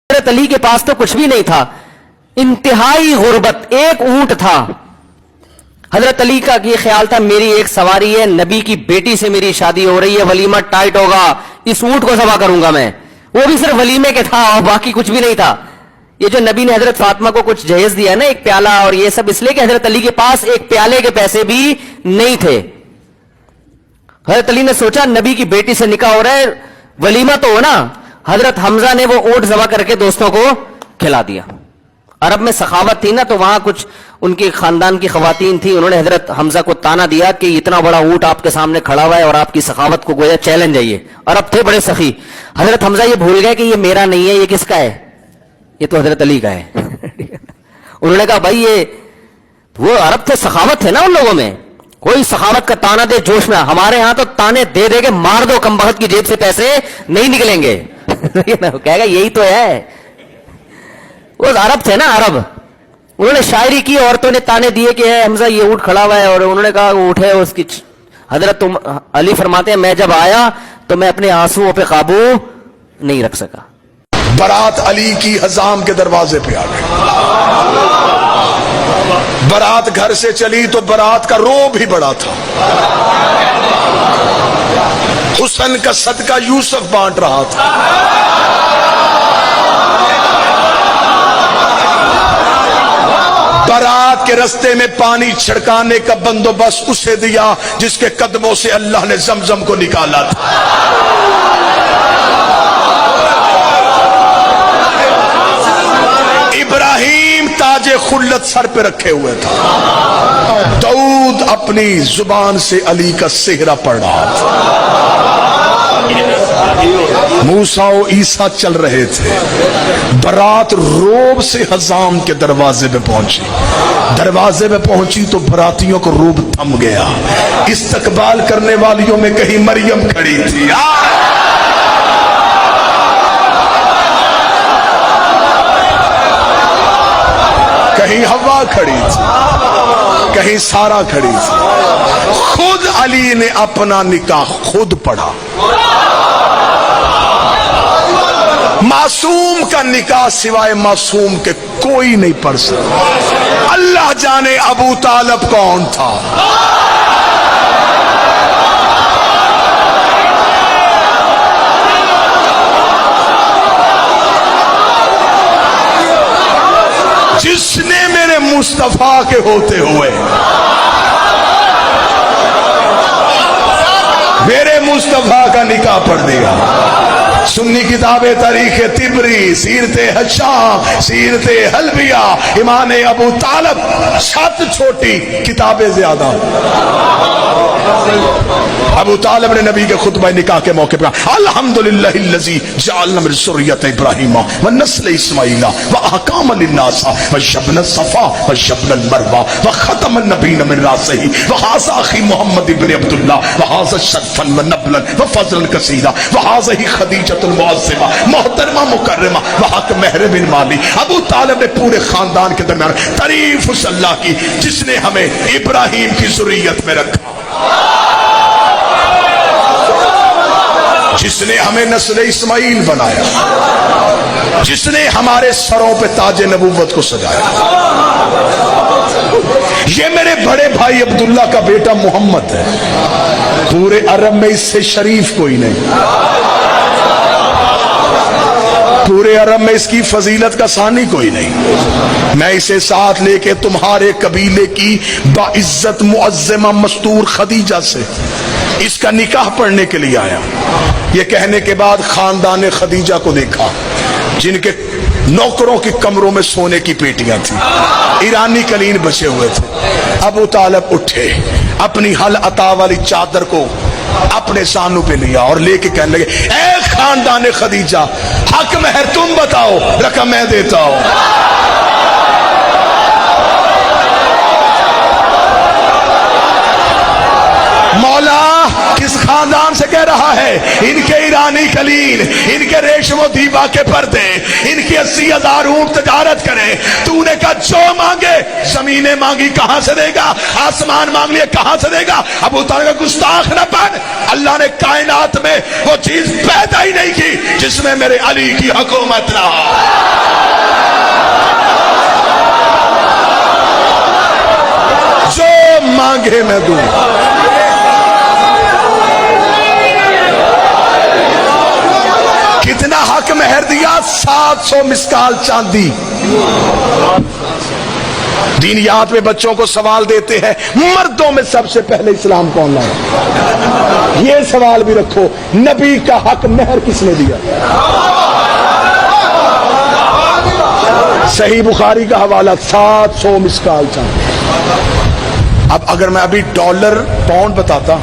حضرت علی کے پاس تو کچھ بھی نہیں تھا, انتہائی غربت, ایک اونٹ تھا. حضرت علی کا یہ خیال تھا میری ایک سواری ہے, نبی کی بیٹی سے میری شادی ہو رہی ہے, ولیمہ ٹائٹ ہوگا, اس اونٹ کو ذبح کروں گا میں. وہ بھی صرف ولیمے کے تھا اور باقی کچھ بھی نہیں تھا. یہ جو نبی نے حضرت فاطمہ کو کچھ جہیز دیا نا, ایک پیالہ اور یہ سب, اس لیے کہ حضرت علی کے پاس ایک پیالے کے پیسے بھی نہیں تھے. حضرت علی نے سوچا نبی کی بیٹی سے نکاح ہو رہا ہے, ولیمہ تو ہو نا. حضرت حمزہ نے وہ اونٹ ذبح کر کے دوستوں کو کھلا دیا. عرب میں سخاوت تھی نا, تو وہاں کچھ ان کے خاندان کی خواتین تھی, انہوں نے حضرت حمزہ کو تانا دیا کہ اتنا بڑا اونٹ آپ کے سامنے کھڑا ہوا ہے اور آپ کی سخاوت کو گویا چیلنج ہے. یہ عرب تھے بڑے سخی. حضرت حمزہ یہ بھول گئے کہ یہ میرا نہیں ہے, یہ کس کا ہے, یہ تو حضرت علی کا ہے. انہوں نے کہا بھائی یہ وہ عرب تھے, سخاوت تھے نا ان لوگوں میں, کوئی سخاوت کا تانا دے جوش میں. ہمارے ہاں تو تانے دے دے کے مار دو, کم بخت کی جیب سے پیسے نہیں نکلیں گے. کہے گا یہی تو ہے. وہ عرب تھے نا, عرب. انہوں نے شاعری کی, عورتوں نے تانے دیے کہ اے حمزہ یہ اونٹ کھڑا ہوا ہے, اور انہوں نے کہا اونٹ ہے اس کی. حضرت علی فرماتے ہیں میں جب آیا تو میں اپنے آنسوؤں پہ قابو نہیں رکھ سکا. برات علی کی حزام کے دروازے پہ آ گئی. برات گھر سے چلی تو برات کا روب بھی بڑا تھا. حسن کا صدقہ یوسف بانٹ رہا تھا. برات کے رستے میں پانی چھڑکانے کا بندوبست اسے دیا جس کے قدموں سے اللہ نے زمزم کو نکالا تھا. ابراہیم تاج خلت سر پہ رکھے ہوئے تھا. داؤد اپنی زبان سے علی کا سہرا پڑھ رہا تھا. موسیٰ و عیسیٰ چل رہے تھے. برات روب سے حزام کے دروازے پہ پہنچی. دروازے پہ پہنچی تو براتیوں کو روب تھم گیا. استقبال کرنے والیوں میں کہیں مریم کھڑی تھی, کہیں حوا کھڑی تھی, کہیں سارا کھڑی تھی. خود علی نے اپنا نکاح خود پڑھا. معصوم کا نکاح سوائے معصوم کے کوئی نہیں پڑھ سکتا. اللہ جانے ابو طالب کون تھا. جس نے میرے مصطفیٰ کے ہوتے ہوئے میرے مصطفیٰ کا نکاح پڑھ دیا. سنی کتاب تاریخ طبری, سیرت حشام, سیرت حلبیہ, امام ابو طالب, 7 چھوٹی کتابیں زیادہ. ابو طالب نے نبی کے خطبہ نکاح کے موقع پر الحمدللہ الذی جعلنا من ذریۃ ابراہیم ونسل اسماعیل واحکام للناس وجبنا الصفا وجبنا المروہ وختم النبیین من راسہ وہذا اخی محمد بن عبداللہ وہذا شرفا ونبلا وفضلا کثیرا وہذا خدیجۃ المعظمہ محترمہ مکرمہ وحق مہر بن مالی. ابو طالب نے پورے خاندان کے درمیان تعریف اس اللہ کی جس نے ہمیں ابراہیم کی ذریت میں رکھا, جس نے ہمیں نسل اسماعیل بنایا, جس نے ہمارے سروں پہ تاج نبوت کو سجایا. یہ میرے بڑے بھائی عبداللہ کا بیٹا محمد ہے. پورے عرب میں اس سے شریف کوئی نہیں. پورے عرب میں اس کی فضیلت کا ثانی کوئی نہیں. میں اسے ساتھ لے کے تمہارے قبیلے کی باعزت معظمہ مستور خدیجہ سے اس کا نکاح پڑھنے کے لیے آیا. یہ کہنے کے بعد خاندان خدیجہ کو دیکھا جن کے نوکروں کی کمروں میں سونے کی پیٹیاں تھیں, ایرانی قلین بچے ہوئے تھے. ابو طالب اٹھے, اپنی حل عطا والی چادر کو اپنے سانوں پہ لیا اور لے کے کہنے لگے اے خاندان خدیجہ, حق مہر تم بتاؤ, رقم میں دیتا ہوں. مولا کس خاندان سے کہہ رہا ہے؟ ان کے ایرانی قلین, ان کے ریشم و دیبا کے پردے, ان کی 80,000 اونٹ تجارت کرے. تو نے کہا جو مانگے, زمینیں مانگی کہاں سے دے گا, آسمان مانگ لیے کہاں سے دے گا. ابو طالب کا گستاخ نہ بن. اللہ نے کائنات میں وہ چیز پیدا ہی نہیں کی جس میں میرے علی کی حکومت نہ ہو. مانگے میں دوں. کتنا حق مہر دیا؟ 700 مسکال چاندی. دینیات میں بچوں کو سوال دیتے ہیں مردوں میں سب سے پہلے اسلام کون لایا؟ یہ سوال بھی رکھو، نبی کا حق مہر کس نے دیا؟ صحیح بخاری کا حوالہ 700 مسکال چاندی. اب اگر میں ابھی ڈالر پاؤنڈ بتاتا،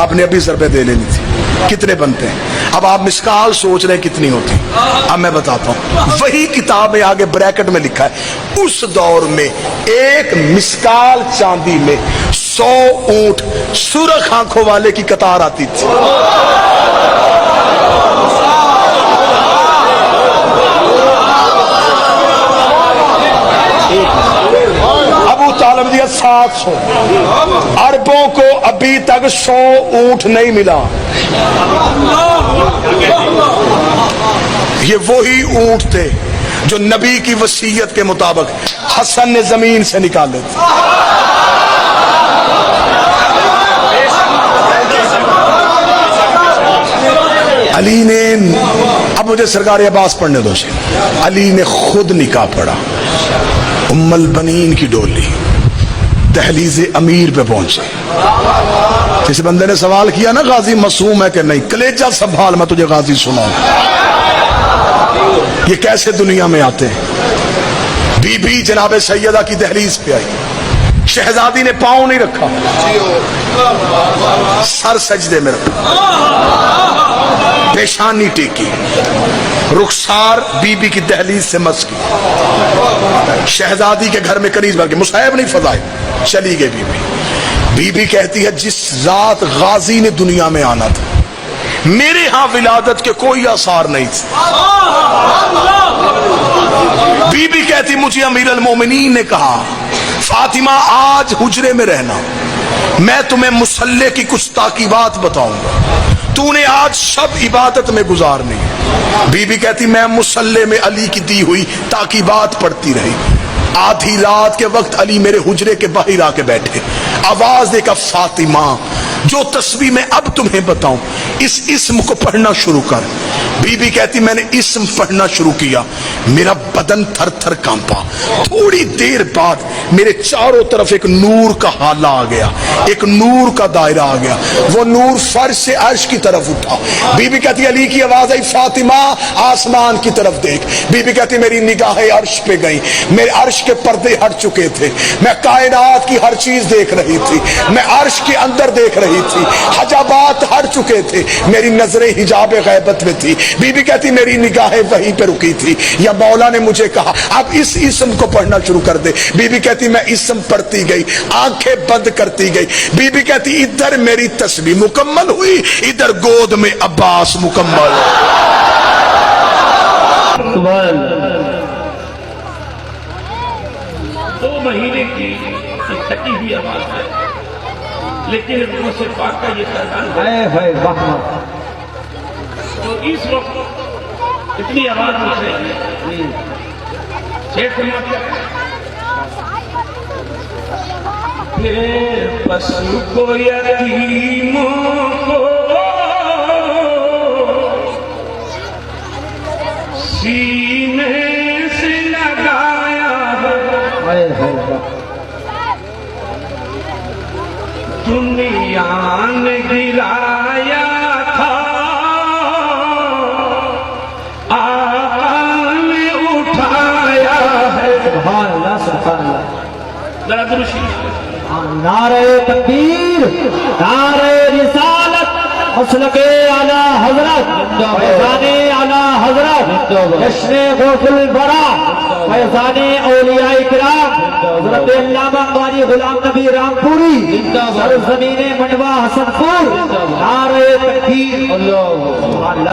آپ نے ابھی ضربے دے لینی تھی. کتنے بنتے ہیں؟ اب آپ مسکال سوچ رہے ہیں کتنی ہوتی. اب میں بتاتا ہوں، وہی کتاب میں آگے بریکٹ میں لکھا ہے اس دور میں ایک مسکال چاندی میں 100 اونٹ سرخ آنکھوں والے کی قطار آتی تھی. ابو طالب دیا 700. عربوں کو ابھی تک 100 اونٹ نہیں ملا. یہ وہی اونٹ تھے جو نبی کی وصیت کے مطابق حسن نے زمین سے نکالے تھے. علی نے، اب مجھے سرکار عباس پڑھنے دو سے، علی نے خود نکاح پڑھا. ام البنین کی ڈولی دہلیز امیر پہ پہنچے. اس بندے نے سوال کیا نا غازی معصوم ہے کہ نہیں؟ کلیجہ سنبھال، میں تجھے غازی سناؤں. یہ کیسے دنیا میں آتے ہیں؟ بی بی جناب سیدہ کی دہلیز پہ آئی. شہزادی نے پاؤں نہیں رکھا، سر سجدے میں رکھا، پیشانی ٹیکی، رخسار بی بی کی دہلیز سے مس کی. شہزادی کے گھر میں کنیز بھر کے مصحف نہیں فضائے. چلی گئی بی بی. بی بی کہتی ہے جس رات غازی نے دنیا میں آنا تھا میرے ہاں ولادت کے کوئی آثار نہیں تھے. بی بی کہتی مجھے امیر المومنین نے کہا فاطمہ آج حجرے میں رہنا، میں تمہیں مصلی کی کچھ تاکیبات بتاؤں گا، تو نے آج شب عبادت میں گزارنی. بی بی کہتی میں مصلی میں علی کی دی ہوئی تاکیبات پڑھتی رہی. آدھی رات کے وقت علی میرے حجرے کے باہر آ کے بیٹھے. آواز دے کر فاطمہ جو تسبیح میں اب تمہیں بتاؤں اس اسم کو پڑھنا شروع کر. بی بی کہتی میں نے اسم پڑھنا شروع کیا، میرا بدن تھر تھر کانپا. تھوڑی دیر بعد میرے چاروں طرف ایک نور کا حالہ آ گیا، ایک نور کا دائرہ آ گیا. وہ نور فرش سے عرش کی طرف اٹھا. بی بی کہتی علی کی آواز آئی فاطمہ آسمان کی طرف دیکھ. بی بی کہتی میری نگاہیں عرش پہ گئی، میرے عرش کے پردے ہٹ چکے تھے، میں کائنات کی ہر چیز دیکھ رہی تھی، میں عرش کے اندر دیکھ رہی تھی، حجابات ہٹ چکے تھے، میری نظریں حجاب غیبت میں تھی. بی بی کہتی میری نگاہیں وہیں پہ رکی تھی. یا مولا نے مجھے کہا اب اس اسم کو پڑھنا شروع کر دے. بی بی کہتی میں اسم پڑھتی گئی، آنکھیں بند کرتی گئی. بی بی کہتی ادھر میری تسبیح مکمل ہوئی، ادھر گود میں عباس مکمل. سبحان اللہ. 2 مہینے کی تھکی ہوئی آواز ہے، لیکن حکومت سے پاک کا یہ پیغام ہے تو اس وقت اتنی آواز اٹھ رہی ہے. شیخ پشو کو یتیموں کو سینے سے لگایا ہے، دنیا نے گرایا تھا آقا نے اٹھایا ہے. سبحان اللہ سبحان اللہ. ذرا درشی نعرہ تکبیر، نعرہ رسالت، مسلک اعلی حضرت، فیضان اعلی حضرت، جشن غوث البرا، فیضان اولیاء کرام حضرت علامہ قاری غلام نبی رامپوری، سرزمین منڈوا حسن پور. نعرہ تکبیر.